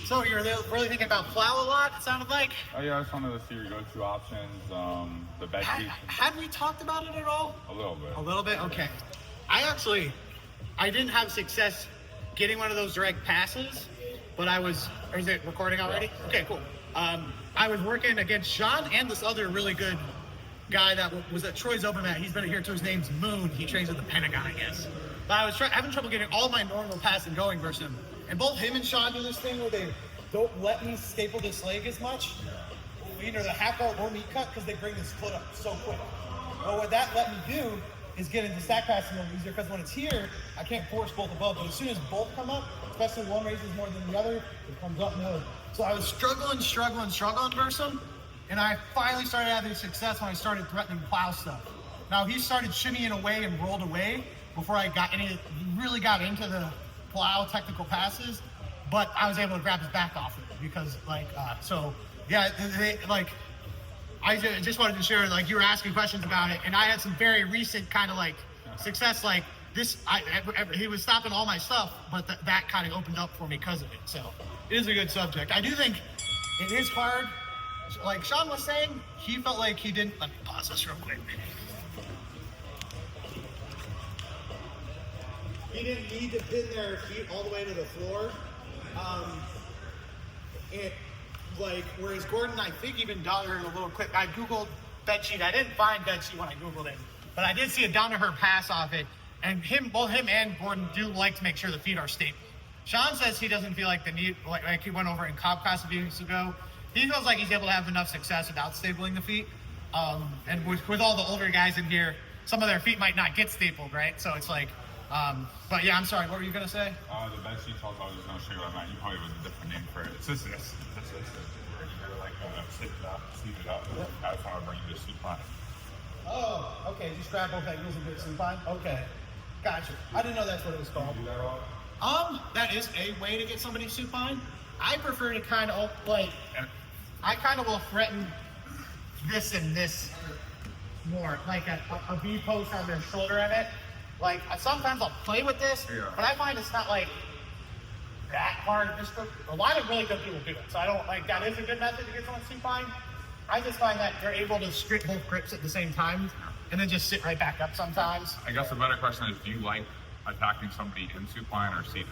So you're really thinking about plow a lot, it sounded like? Oh yeah, I just wanted to see your go-to options, the bed sheets. Had we talked about it at all? A little bit. A little bit? Okay. I didn't have success getting one of those direct passes, but or is it recording already? Yeah. Okay, cool. I was working against Sean and this other really good guy that was at Troy's Open Mat. He's been here too. His name's Moon. He trains at the Pentagon, I guess. But I was having trouble getting all my normal passing going versus him. And both him and Sean do this thing where they don't let me staple this leg as much, either the half guard or meat cut, because they bring this foot up so quick. But what that let me do is get into stack passing a little easier, because when it's here, I can't force both above. But as soon as both come up, especially one raises more than the other, it comes up more. So I was struggling versus him. And I finally started having success when I started threatening plow stuff. Now he started shimmying away and rolled away before I really got into the plow technical passes, but I was able to grab his back off it because I just wanted to share, like, you were asking questions about it, and I had some very recent kind of like success like this. He was stopping all my stuff, but that kind of opened up for me because of it. So it is a good subject. I do think it is hard. Like Sean was saying, he felt like he didn't. Let me pause this real quick. He didn't need to pin their feet all the way to the floor. Whereas Gordon, I think, even Danaher a little quick. I Googled bed sheet. I didn't find bed sheet when I Googled it, but I did see a Danaher pass off it. And both him and Gordon do like to make sure the feet are stable. Sean says he doesn't feel like the need, like he went over in Cobb class a few weeks ago. He feels like he's able to have enough success without stapling the feet. And with all the older guys in here, some of their feet might not get stapled, right? So it's like, but yeah, I'm sorry, what were you gonna say? The bed sheets, I was just gonna show you what I meant. You probably have a different name for it. It's this. You're like sit it up, sleeve it up. Yep. That's how I bring you to supine. Oh, okay, just grab both ankles and do supine? Okay, gotcha. I didn't know that's what it was called. Can you do that all? That is a way to get somebody supine. I prefer to kind of I kind of will threaten this and this more, like a V post on their shoulder in it. Like sometimes I'll play with this, but I find it's not like that hard. A lot of really good people do it, so I don't like that is a good method to get someone supine. I just find that they're able to strip both grips at the same time and then just sit right back up sometimes. I guess the better question is, do you like attacking somebody in supine or seated?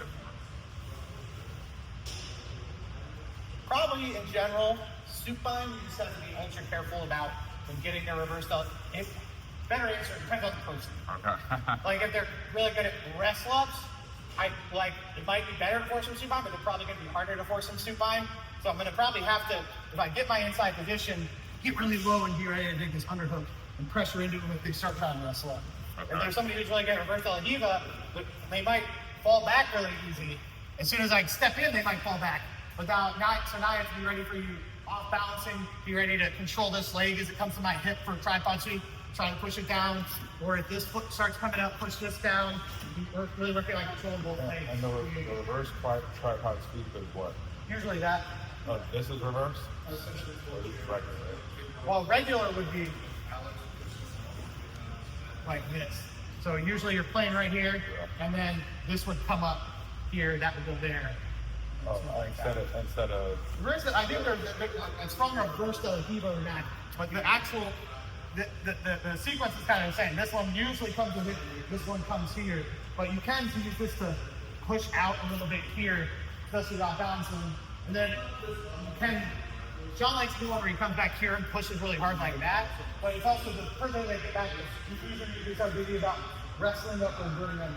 Probably in general, supine, you just have to be ultra careful about when getting their reverse delta. Better answer, depends on the person. Okay. Like if they're really good at wrestle ups, it might be better to force them supine, but they're probably going to be harder to force them supine. So I'm going to probably have to, if I get my inside position, get really low and be ready to dig this underhook and pressure into them if they start trying to wrestle up. Okay. If there's somebody who's really good at reverse delta diva, they might fall back really easy. As soon as I step in, they might fall back. But now I have to be ready for you off balancing, be ready to control this leg as it comes to my hip for tripod sweep, try to push it down, or if this foot starts coming up, push this down. Really working like controlling both legs. And the reverse tripod sweep is what? Usually that. Oh, this is reverse? Or this is regular? Well, regular would be like this. So usually you're playing right here, and then this would come up here, that would go there. Oh, instead of reverse, I think it's stronger reverse delta diva or not, but the actual the sequence is kind of the same. This one usually comes with it, this one comes here, but you can use this to push out a little bit here, especially off balancing, and then you can. Sean likes to do one where he comes back here and pushes really hard like that, but it's also the further they get back, the easier you start thinking about wrestling up and burning them.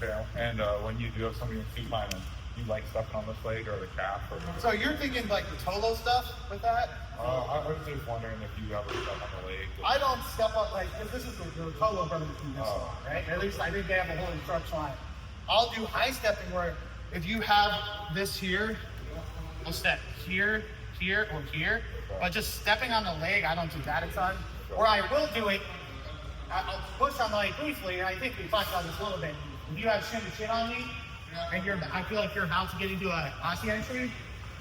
Okay, and when you do have somebody in supine, you like stepping on this leg or the calf? Or so you're thinking like the Tolo stuff with that? I was just wondering if you ever step on the leg. I don't step up because this is the Tolo brother do this, right? At least I think they have a whole instruction line. I'll do high stepping where if you have this here, I'll step here, here, or here. But just stepping on the leg, I don't do that a ton. Or I will do it, I'll push on the leg briefly, and I think we talked about this a little bit. If you have shin to chin on me, and I feel like you're about to get into an Aussie entry,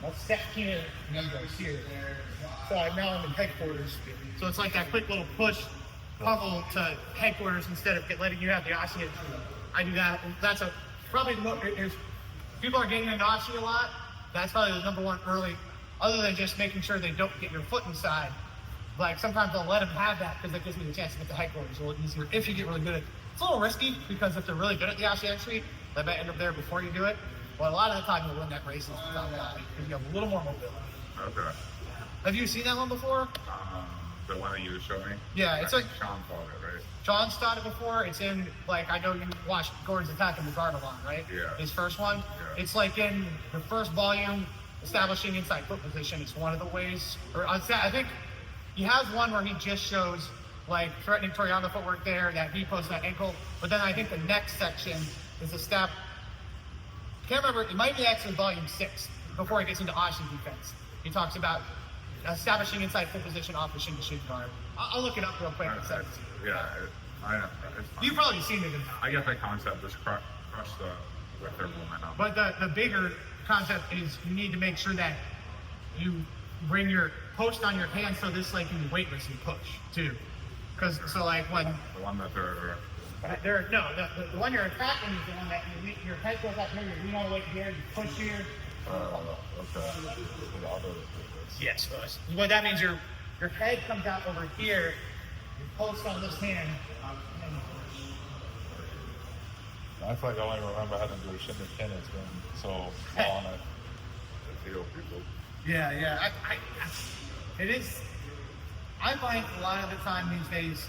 I'll step here and then go here. So now I'm in headquarters. So it's like that quick little push, pummel to headquarters instead of letting you have the Aussie entry. I do that. That's probably the most, people are getting into Aussie a lot. that's probably the number one early, other than just making sure they don't get your foot inside. Like sometimes I'll let them have that because it gives me the chance to get the head quarters a little easier if you get really good at it. It's a little risky because if they're really good at the Ashi entry, they might end up there before you do it. But a lot of the time you'll win that races without that because you have a little more mobility. Okay. Have you seen that one before? The one that you were showing? Yeah, it's like Sean called it, right? John's taught it before. It's in, like, I know you watched Gordon's Attack in the Guard a lot, right? Yeah. His first one. Yeah. It's like in the first volume, establishing inside foot position. It's one of the ways. Or I think he has one where he just shows, like, threatening Toriano footwork there, that he posts that ankle. But then I think the next section is a step. I can't remember. It might be actually volume 6 before he gets into Ashi defense. He talks about establishing inside foot position off the shin to shin guard. I'll look it up real quick in a second. Yeah, I know. You've probably seen it. I get that concept. Just crush the with their momentum. But the bigger concept is you need to make sure that you bring your post on your hand so this like can be weightless and push too. Because so like when The one that they're the one you're attacking is the one that your head goes up here, you lean all the way here, you push here. okay. The other. Yes, well that means your head comes out over here, you post on this hand. I feel like I only remember having to do a shin to chin. It's been so small on it. The feel people. Yeah. It is. I find a lot of the time these days,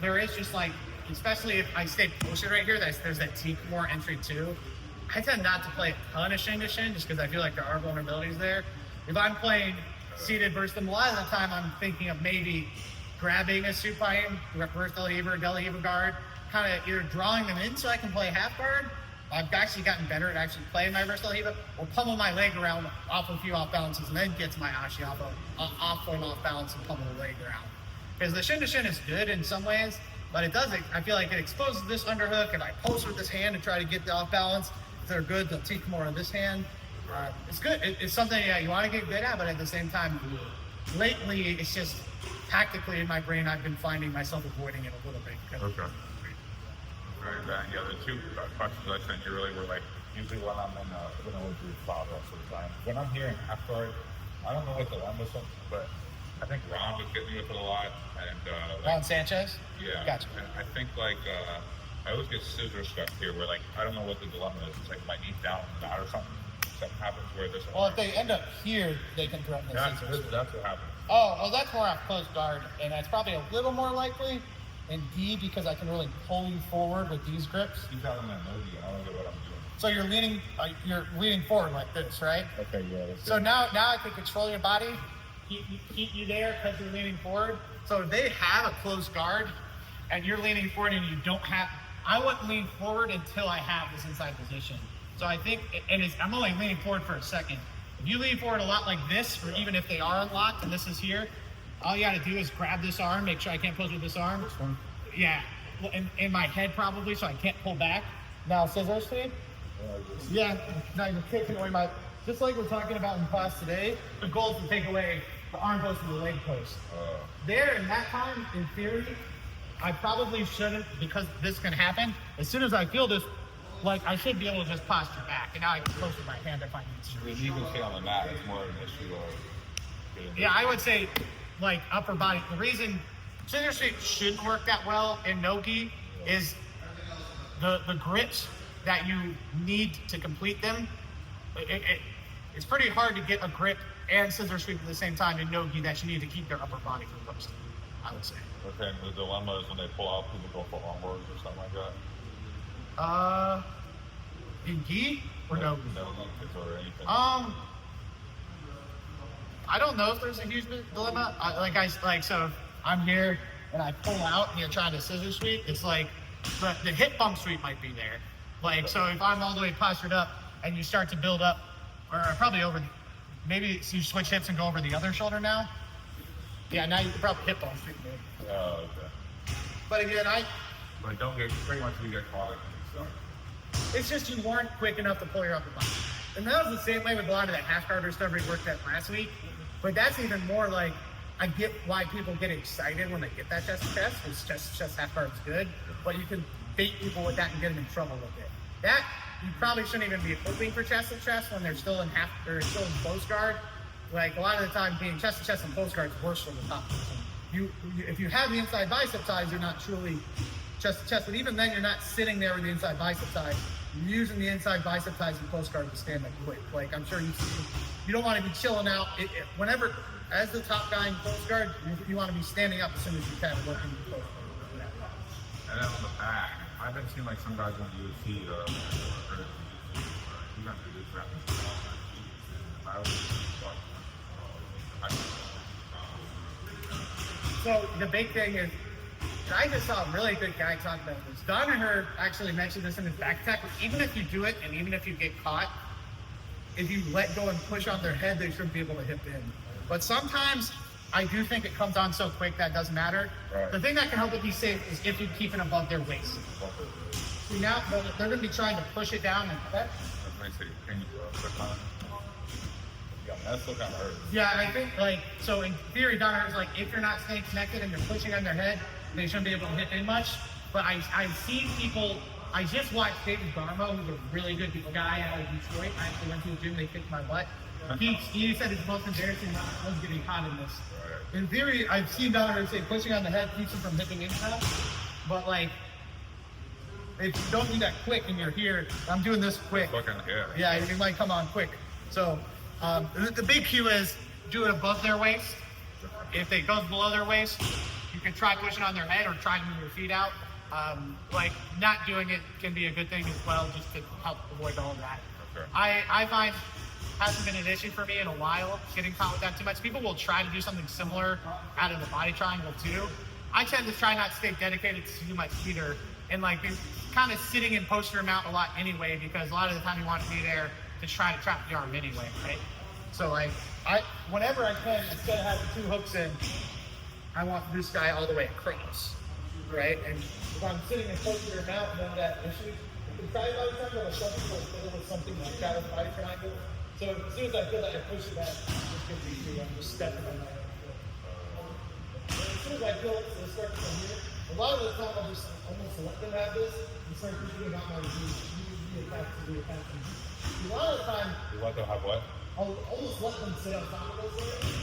there is just like, especially if I stay posted right here, there's that T-core entry too. I tend not to play a ton of shin to shin just because I feel like there are vulnerabilities there. If I'm playing seated versus them, a lot of the time I'm thinking of maybe grabbing a supine, reverse Del Eber guard, kind of either drawing them in so I can play half guard. I've actually gotten better at actually playing my reverse Del Eber, or pummel my leg around off a few off balances and then get to my Ashi off balance and pummel the leg around. Because the shin to shin is good in some ways, but it doesn't. I feel like it exposes this underhook, and I post with this hand to try to get the off balance. If they're good, they'll teach more on this hand. It's good. It's something you want to get good at, but at the same time, lately it's just tactically in my brain, I've been finding myself avoiding it a little bit. Okay. Very bad. Yeah, the two questions I sent you really were like, usually when I'm in thought most of the time. When I'm here in half guard, I don't know what the line was, but I think Ron was getting me with it a lot. And Ron Sanchez? Yeah. Gotcha. And I think like, I always get scissor stuck here where like, I don't know what the dilemma is. It's like my knee down and out or something. Something happens where this. Well, if they end up here, they can threaten the scissors. That's what happens. Oh, well, that's more off close guard, and that's probably a little more likely in D because I can really pull you forward with these grips. You got them in Nogi, I don't know what I'm doing. So you're leaning forward like this, right? Okay, yeah. So now I can control your body, keep you there because you're leaning forward. So if they have a close guard, and you're leaning forward, and you don't have, I wouldn't lean forward until I have this inside position. So I think, I'm only leaning forward for a second. If you lean forward a lot like this, or even if they are unlocked and this is here, all you got to do is grab this arm, make sure I can't pose with this arm. This one? Yeah, in my head probably, so I can't pull back. Now scissors, Steve? Yeah, now you're taking away just like we're talking about in class today, the goal is to take away the arm post and the leg post. There, in that time, in theory, I probably shouldn't, because this can happen. As soon as I feel this, like, I should be able to just posture back, and now I can close with my hand if I need to. You can see on the mat, it's more of an issue of. Yeah, I would say, like, upper body. The reason scissor sweep shouldn't work that well in no-gi is the grips that you need to complete them. It's pretty hard to get a grip and scissor sweep at the same time in no-gi that you need to keep their upper body from posting, I would say. Okay, the dilemma is when they pull out, people go for armboards or something like that. In gi or no? No, or anything. I don't know if there's a huge dilemma. So if I'm here and I pull out and you're trying to scissor sweep, it's like the hip bump sweep might be there. Like, so if I'm all the way postured up and you start to build up, or probably over, maybe so you switch hips and go over the other shoulder now. Yeah, now you can probably hip bump sweep me. Oh, okay. But again, But don't get, pretty much you get caught. it's just you weren't quick enough to pull your upper body. And that was the same way with a lot of that half guard stuff we worked at last week. But that's even more like, I get why people get excited when they get that chest to chest, because chest half guard is good. But you can bait people with that and get them in trouble with it. that you probably shouldn't even be hoping for chest to chest when they're still in still in close guard. Like a lot of the time, being chest to chest and close guard is worse for the top person. If you have the inside bicep ties, you're not truly chest to chest. But even then, you're not sitting there with the inside bicep ties. You're using the inside bicep ties and close guard to stand up quick. Like I'm sure you don't want to be chilling out. Whenever, as the top guy in close guard, you want to be standing up as soon as you can and working the close guard. And then on the back, I've been seeing like some guys on UFC, you have to do this rep. I was So the big thing is, I just saw a really good guy talk about this. Danaher actually mentioned this in his back attack. Even if you do it, and even if you get caught, if you let go and push on their head, they shouldn't be able to hit in. But sometimes I do think it comes on so quick that doesn't matter. Right. The thing that can help it be safe is if you keep it above their waist. See, now they're going to be trying to push it down and cut. That's nice. Can you click on it? Yeah, that's still kind of hurt. Yeah, I think so in theory, Danaher's like, if you're not staying connected and you're pushing on their head, they shouldn't be able to hit in much. But I've seen people. I just watched David Garmo, who's a really good guy out of Detroit. I actually went to the gym, they kicked my butt. He said it's most embarrassing not was getting caught in this. Right. In theory, I've seen Danaher say pushing on the head keeps him from hitting inside. But like, if you don't do that quick and you're here, I'm doing this quick. Fucking Yeah, it might come on quick. So the big cue is do it above their waist. If it goes below their waist, you can try pushing on their head or try to move your feet out. Like not doing it can be a good thing as well, just to help avoid all of that. Okay. I find hasn't been an issue for me in a while getting caught with that too much. People will try to do something similar out of the body triangle too. I tend to try not to stay dedicated to too much either, and like be kind of sitting in posterior mount a lot anyway, because a lot of the time you want to be there to try to trap the arm anyway, right? So like whenever I can, instead of having two hooks in, I want this guy all the way across, right? And if I'm sitting in posterior mount and then that issue, you can try body triangle or something like that with body triangle. So as soon as I feel like I push it back, it's going to be too. I'm just stepping on my own. As soon as I feel it start from here, a lot of the time I'll just almost let them have this and start thinking about my attack to do attack. A lot of the time, You want to have what? I'll almost let them sit on top of those things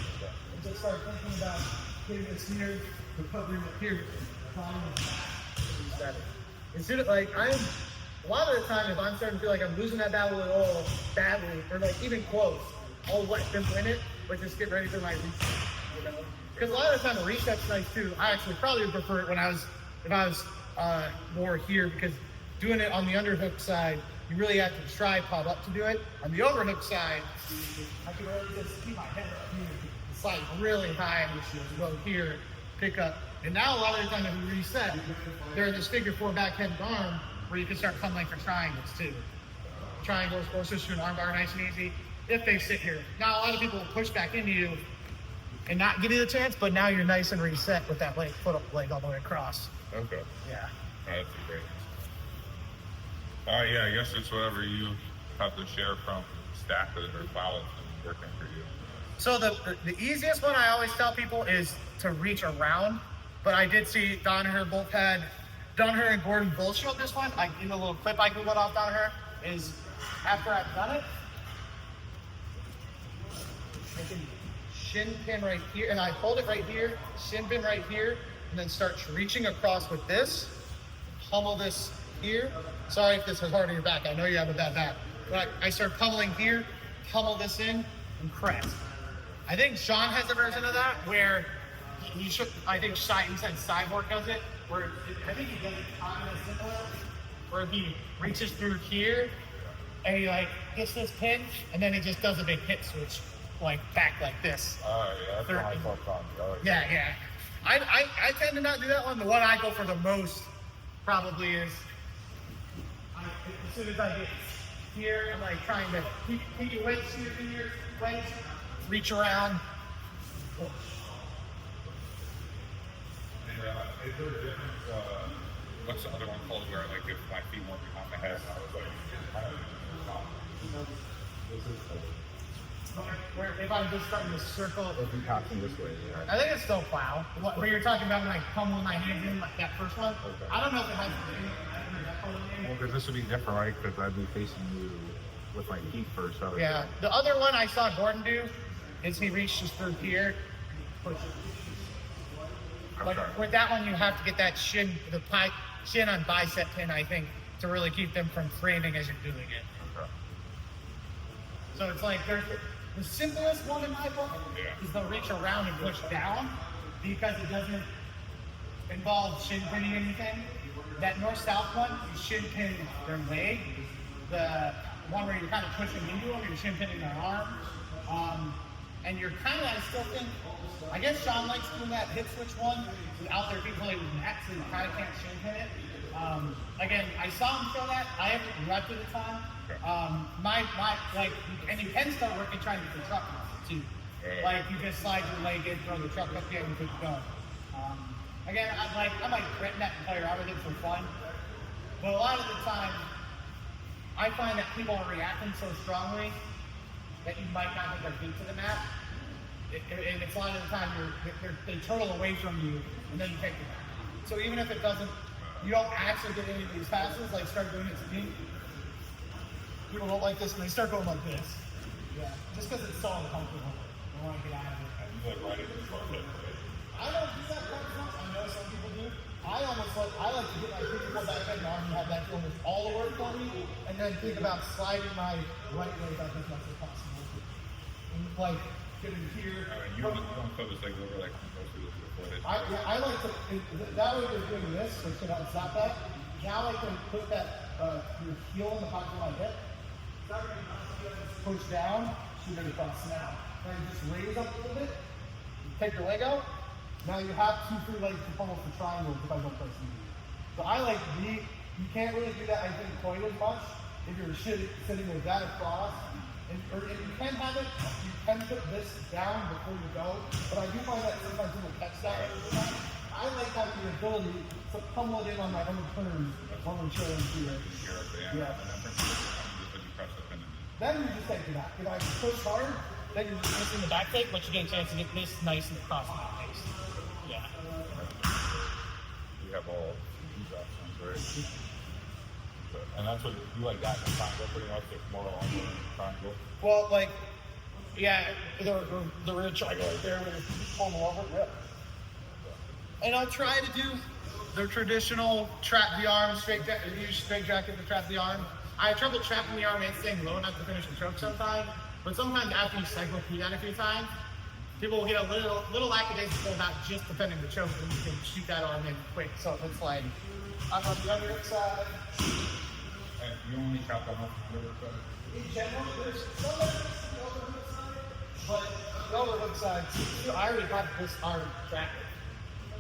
and just start thinking about getting this here, recovering up here, climbing back. Instead of like a lot of the time, if I'm starting to feel like I'm losing that battle at all badly, or like even close, I'll let them win it, but just get ready for my reset, you know? Because a lot of the time a reset's nice too. I actually probably would prefer it if I was more here, because doing it on the underhook side, you really have to tripod up to do it. On the overhook side, I can really just keep my head up here, slide really high, go here, pick up. And now a lot of the time if we reset, they're in this figure four back-headed arm where you can start funneling for triangles too. Triangles closer to an arm bar, nice and easy, if they sit here. Now a lot of people will push back into you and not give you the chance, but now you're nice and reset with that foot up leg all the way across. Okay. Yeah. That's great. Yeah, I guess it's whatever you have to share from Stacked or Follett and working for you. So the easiest one I always tell people is to reach around, but I did see Danaher and Gordon both showed this one. Like in the little clip I googled off Danaher is after I've done it, I can shin pin right here, and I hold it right here, shin pin right here, and then start reaching across with this, pummel this here. Sorry if this is hard on your back. I know you have a bad back. But I start pummeling here, pummel this in, and crest. I think Sean has a version of that where he should. I think he said Cyborg does it, where I think he does it kind of similar, where he reaches through here and he like hits this pin, and then he just does a big hip switch, like back like this. Oh yeah, that's what I thought on. Yeah. I tend to not do that one. The one I go for the most probably is as soon as I get here, I'm like trying to keep your weight here, reach around. Is there a difference? What's the other one called where like if my feet weren't behind my head, I was like, Where if I'm just starting to circle, if you passing this way, yeah. I think it's still plow. Where you're talking about when I pummel my hands in like that first one. Okay. I don't know if it has to do. Well, because this would be different, right? Because I'd be facing you with my feet first. So Yeah. The other one I saw Gordon do is he reaches through here, pushes. But Okay. with that one, you have to get that shin on bicep pin, I think, to really keep them from framing as you're doing it. Okay. So it's like there's the simplest one in my book is the reach around and push down because it doesn't involve shin pinning anything. That north-south one, you shin pin their leg. The one where you're kind of pushing into them, you're shin pinning their arm. And you're kind of, I still think, I guess Sean likes doing that hip switch one. Out there, people like Max, so you kind of can't shin pin it. Again, I saw him show that. I haven't repped it a ton. And you can start working trying to get the truck too. Like you just slide your leg in, throw the truck up here, and good to go. Again, I might threaten that and play around with it for fun. But a lot of the time, I find that people are reacting so strongly that you might not get their feet to the mat. And it's a lot of the time they turtle away from you, and then you take it back. So even if it doesn't, you don't actually get any of these passes, like start doing it to me. People don't like this when they start going like this. Yeah, just because it's so uncomfortable. I want to get out of it. You like right in the front hip, right? I don't do that quite as much. I know some people do. I like to get my people back in arm and have that feel almost all the work for me, and then think about sliding my right leg up as much as possible. And like get it here. You don't feel this like over like most of the footage. I like to that way you're doing this, so should I stop that? Now I can put that your heel in the pocket of my hip. Push down, shoot it across now. Then just raise up a little bit, take your leg out. Now you have 2 free legs to almost a triangle if I don't press you. So I like you can't really do that I think quite as much if you're sitting with that across. Or if you can have it, you can put this down before you go. But I do find that sometimes people catch that. I like having the ability to pummel it in on my own terms when we're chilling here. Yeah. Then you just take it back. If I push hard, then you're just missing the back take, but you get a chance to get this nice and across my face. Yeah. You have all these options, right? And that's what you like that in the triangle pretty much, it's more along the triangle. Well, like, yeah, the rear triangle right there, when you pull them over, yeah. And I'll try to do the traditional trap the arm, straight jacket to trap the arm. I have trouble trapping the arm and staying low enough to finish the choke sometimes, but sometimes after you cycle through that a few times, people will get a little lackadaisical about just defending the choke, and you can shoot that arm in quick. So if it's like, I'm on the other side. And you only trap them off the other side? In general, there's some evidence to the overhook side, but the overhook side, I already have this arm trapped.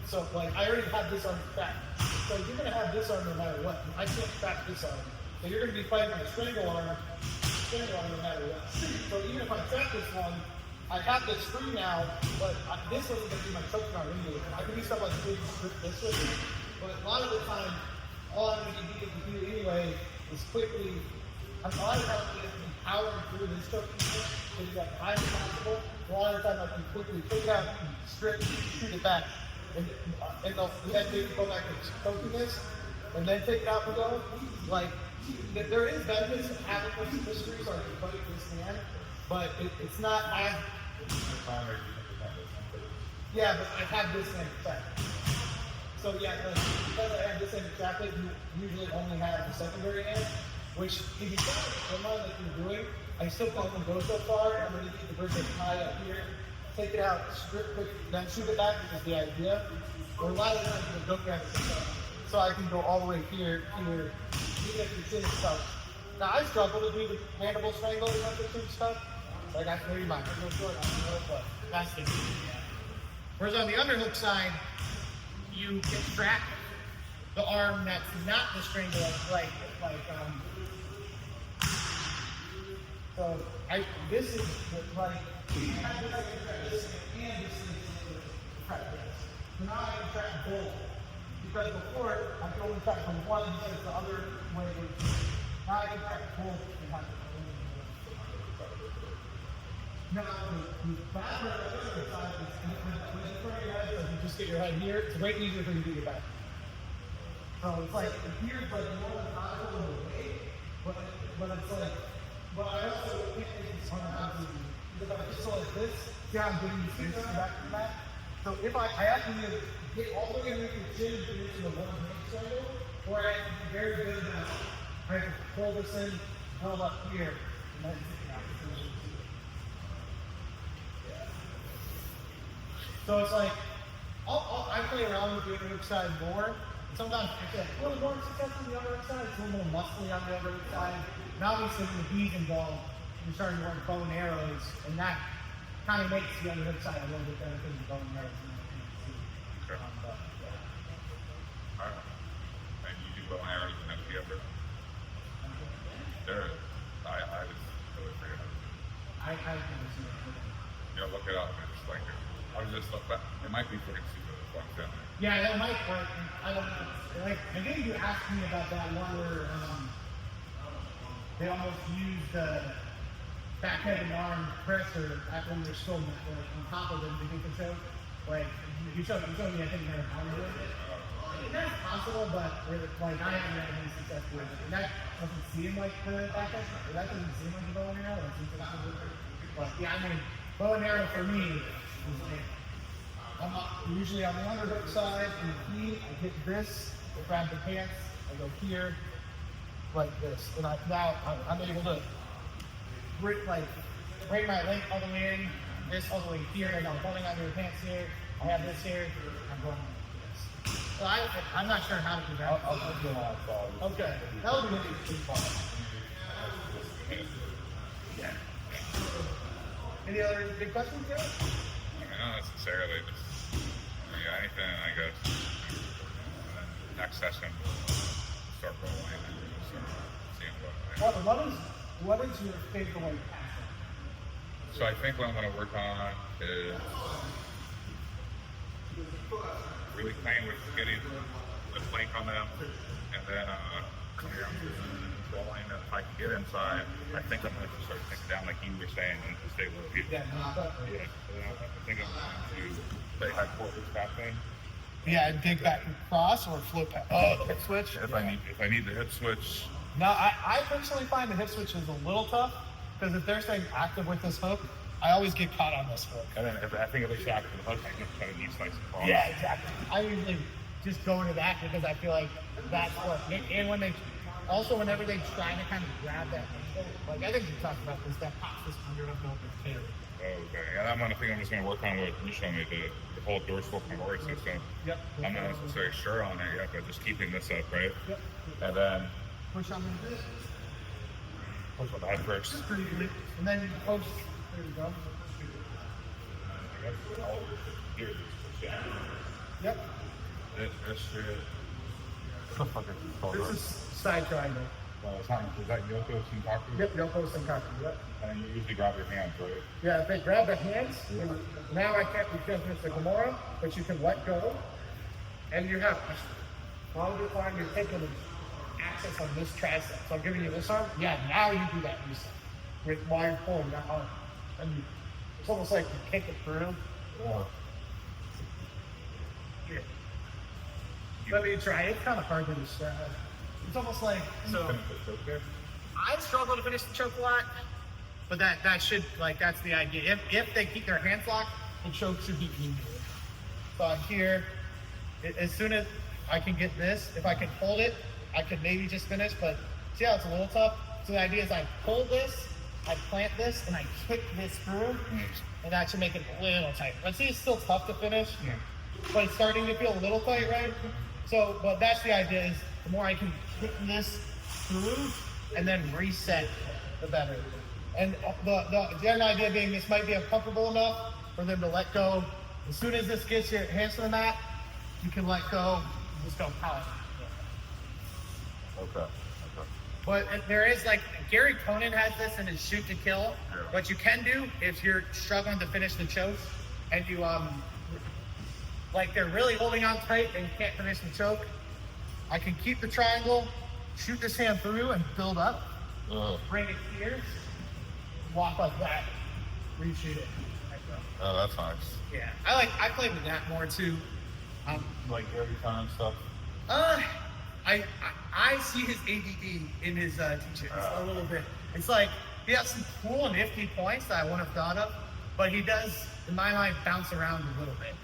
So like, I already have this arm trapped. So you're gonna have this arm no matter what. I can't trap this arm. So you're going to be fighting a strangle arm no matter what. So even if I trap this one, I have this free now, but this wasn't going to be my choke arm anyway. I can do stuff like this with it, but a lot of the time, all I'm going to need to do anyway is quickly, a lot of times I'm going to be powering through this choke so you got time as possible. A lot of the time I can quickly take it out, strip, shoot it back, and the head dude go back and choking this, and then take it out and go. Like, there is benefits of having those mysteries or fight this man, but it's not as. Yeah, but I have this thing exactly. So yeah, because I have this thing exactly, you usually only have the secondary hand, which if you don't mind like you're doing, I still can't go so far. I'm going to keep the bridge high up here, take it out, strip quick, then shoot it back, is the idea. Or a lot of times you don't grab it. So I can go all the way here, even if you're sitting stuff. Now I struggle to do the mandible strangle and that stuff. Like I can read my real short, but that's the key. Whereas on the underhook side, you can track the arm that's not the strangle, so this is like this and this is track this. So now I can track both. Because before, I could only track from one because the other way was. Now I can track both and have it. Now, the backward side is when you turn your head, so you just get your head here, it's way easier for you to get back. So it's like here's like more methodical in the way, but it's like, but I also can't make this hard because if I just go like this, see how I'm getting these things back to back. So if I have to either get all the way underneath the chin and finish in the one hand circle, or I have to be very good at I have to pull this in, hold up here, and then so it's like, I play around with the underhook side more. Sometimes I get a little more successful on the underhook side, it's a little more muscly on the underhook side. Now obviously when the bees involved, you're starting to work bow and arrows, and that kind of makes the underhook side a little bit better because the bow and arrows. Sure. Alright. And you do bow and arrows in FP upper? There, I just really forget how to do it. I kind of see that. You know, look it up and just like it. I was just look back. It might be freaking stupid as fuck down there. Yeah, that might work. I don't know. Like, I think you asked me about that one where they almost used the backhead and arm pressure after when they're still like, on top of them to get the choke. Like, you showed me, I think, you're on it. That's possible, but like, I haven't had any success with it. And that doesn't seem like the backhead. That doesn't seem like the bow and arrow. That seems like but yeah, I mean, bow and arrow for me is like, I'm usually on the underhook side, and the knee, I hit this, I grab the pants, I go here, like this. And now I'm able to bring my leg all the way in, this all the way here, and I'm pulling on your pants here, I have this here, I'm going like this. So I'm not sure how to do that. I'll put you on Okay, that would be really fun. Yeah. Any other big questions here? Not necessarily, just anything, I guess. And then next session, start rolling and start seeing What is your favorite way to pass it? So I think what I'm going to work on is really playing with getting the flank on them, and then rolling. And if I can get inside, I think I'm going to start taking down like you were saying and stay low. Yeah, Yeah, I think I'm going to play high quarters passing. yeah, dig back and cross or flip hip switch. If I need the hip switch. No, I personally find the hip switch is a little tough because if they're staying active with this hook, I always get caught on this hook. And then I think if it's active with the hook, I can kind of need slice and cross. Yeah, exactly. I usually just go into that because I feel like that's what. And when whenever they try to kind of grab that ankle, like I think we talked about this, that pops this underhook over the tail. Okay, and I'm just going to work on what you showed me, the whole dorsal converge system. Yep. I'm not necessarily sure on it yet, but just keeping this up, right? Yep. And then Push on the this. push on the head first. And then you post. There you go. Here, yeah. Yep. This shit. What the fuck is this called? This is side triangle. Is that Yoko Shinkaku? Yep, Yoko Senkaku. Yep. And you usually grab your hands, right? Yeah, if they grab the hands, now I can't because it's a Gamora, but you can let go. And you have, while you're flying, you're taking access on this tricep. So I'm giving you this arm. Yeah, now you do that reset. While you're pulling that arm. And it's almost like you kick it through. Yeah. Yeah. Let me try. It's kind of hard to describe. It's almost like, so I struggle to finish the choke a lot, but that should, like, that's the idea. If they keep their hands locked, the choke should be easier. So I'm here, as soon as I can get this, if I can hold it, I could maybe just finish, but see how it's a little tough? So the idea is I pull this, I plant this, and I kick this through, and that should make it a little tight. But see, it's still tough to finish, but it's starting to feel a little tight, right? So, but that's the idea, is the more I can kick this through and then reset, the better. And the general idea being this might be uncomfortable enough for them to let go. As soon as this gets your hands to the mat, you can let go, just go power. Okay. But there is, like, Gary Conan has this in his Shoot to Kill. Yeah. What you can do if you're struggling to finish the choke and you, like, they're really holding on tight and you can't finish the choke, I can keep the triangle, shoot this hand through and build up, bring it here, walk like that, reshoot it. Like that. Oh, that's nice. Yeah, I played with that more too. Like every time stuff. I see his ADD in his teachings a little bit. It's like he has some cool, nifty points that I wouldn't have thought of, but he does, in my mind, bounce around a little bit.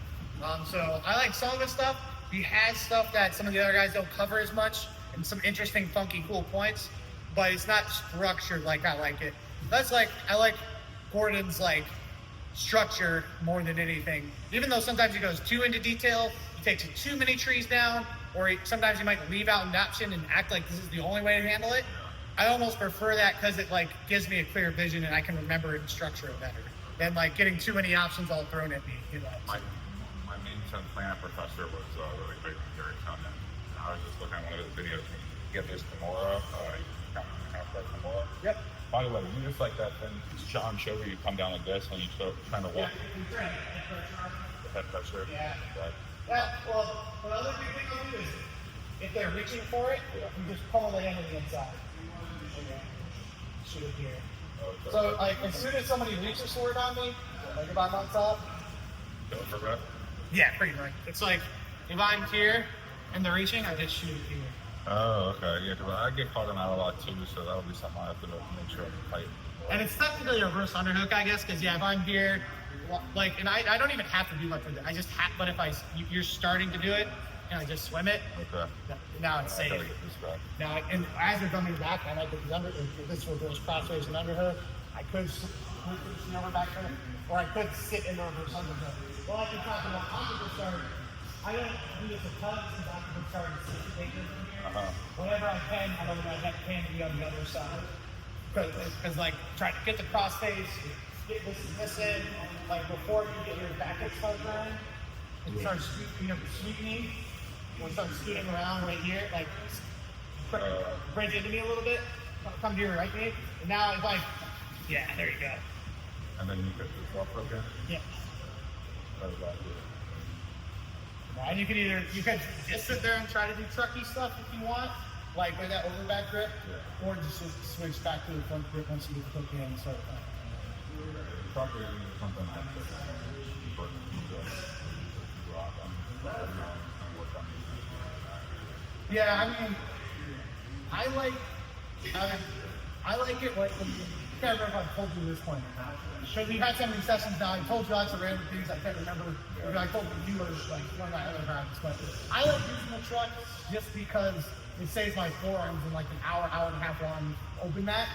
So I like some of his stuff. He has stuff that some of the other guys don't cover as much, and some interesting, funky, cool points, but it's not structured like I like it. That's like, I like Gordon's like structure more than anything. Even though sometimes he goes too into detail, he takes too many trees down, or sometimes he might leave out an option and act like this is the only way to handle it. I almost prefer that because it like gives me a clear vision and I can remember it and structure it better than like getting too many options all thrown at me. You know. My main planet professor was really big on Gary Chapman. I was just looking at one of his videos. He get this Kimura, Kimura. Yep. By the way, you just like that thing Sean showed where you come down like this and you start trying to walk. Yeah. The head pressure. Yeah. Right. Yeah. Well, the other big thing I'll do is if they're reaching for it, you just pull the hand on the inside. Okay. Shoot it here. Okay. So like as soon as somebody reaches for it on me, like if I'm on top. Go for breath. Yeah, pretty much. It's like if I'm here and they're reaching, I just shoot it here. Oh, okay. Yeah, because I get caught in that a lot too, so that'll be something I have to make sure I'm tight. And it's technically a reverse underhook, I guess, because yeah, if I'm here, like, and I don't even have to do much with it. I just have, but if you're starting to do it, and I just swim it, Okay. now it's I safe. gotta get this back. Now, and as they're coming back, I might get this reverse crossways and underhook. I could swing over back there, or I could sit in the reverse underhook. Well, I can talk about octopus start. I don't do this a ton since octopus start is 60 acres in here. Whenever I can, I don't know that can be on the other side. Because like, try to get the cross face, get this in, like before you get your back start going, and start sweeping, we'll start scooting around right here, like bridge into me a little bit, come to your right knee, and now it's like, yeah, there you go. And then you get this off again? Yeah. How does that do? And you could just sit there and try to do trucky stuff if you want, like with that overback grip, or just switch back to the front grip once you get the hook in and start. Trucker is something like this. Yeah, I mean, I like it like when I can't remember if I told you this point. Because we've had so many sessions now. I told you lots of random things I can't remember. I told the viewers like one of my other times, but I like using the truck just because it saves my forearms in like an hour and a half long open mat.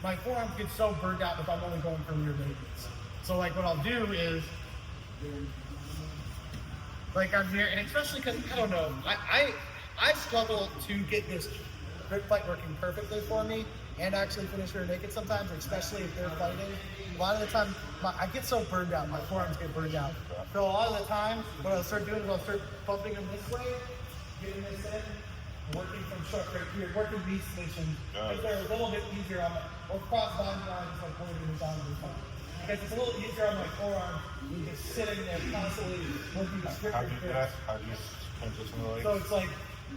My forearms get so burned out if I'm only going for rear maintenance. So like what I'll do is, like I'm here, and especially because I don't know, I struggle to get this grip fight working perfectly for me and actually finish rear naked sometimes, especially if they're fighting. A lot of the time, I get so burned out, my forearms get burned out. So a lot of the time, what I'll start doing is I'll start bumping them this way, getting this in, working from short right here, working these stations, because they're a little bit easier on or cross body lines like holding them down to the front. Because it's a little easier on my forearm than just sitting there constantly working the strip. How do you do that? How do you transition the legs? So it's like,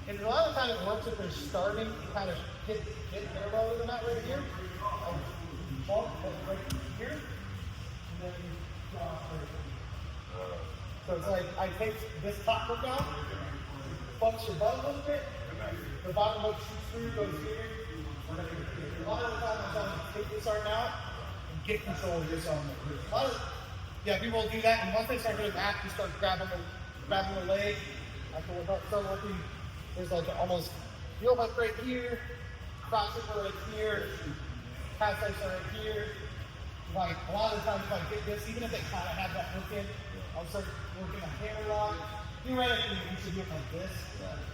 and a lot of times it works if they're starting to kind of hit parallel with the mat right here. Bump right here, and then you drop right here. So it's like, I take this top hook out, bumps your butt a little bit, the bottom hook shoots through, goes here. A lot of the time I'm trying to take this arm out and get control of this arm right here. People will do that, and once they start doing that, you start grabbing the leg. After we start working, there's like almost heel hook right here, cross hook right here, half face right here. Like a lot of the times if I get this, even if they kind of have that hook in, I'll start working a hammer lock. Theoretically, you should do it like this.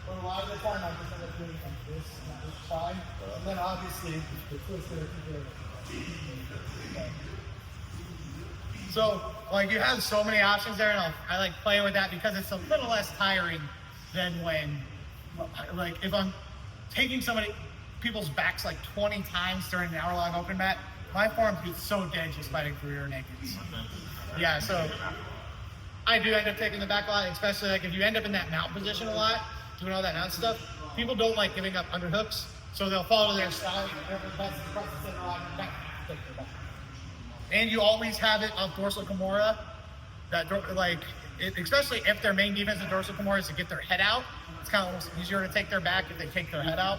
But a lot of the time I just end up doing it like this, and that is fine. And then obviously the twister. So like you have so many options there, and I like playing with that because it's a little less tiring than when, like if I'm taking people's backs like 20 times during an hour-long open mat, my forearms get so dead just fighting for rear nakeds. Yeah, so I do end up taking the back a lot, especially like if you end up in that mount position a lot, doing all that mount stuff. People don't like giving up underhooks, so they'll fall to their side, and you always have it on dorsal Kimura. That like especially if their main defense in dorsal femoral is to get their head out. It's kind of almost easier to take their back if they take their head out.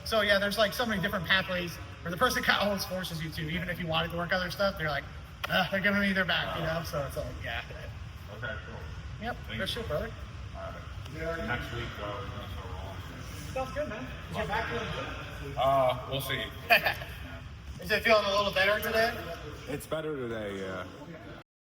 So yeah, there's like so many different pathways where the person kind of almost forces you to, even if you wanted to work other stuff, they're like, they're giving me their back, you know. So it's like, yeah. Okay, cool. Yep, good shit, brother. Next week, Sounds good, man. Is your back feeling good? we'll see. Is it feeling a little better today? It's better today, yeah.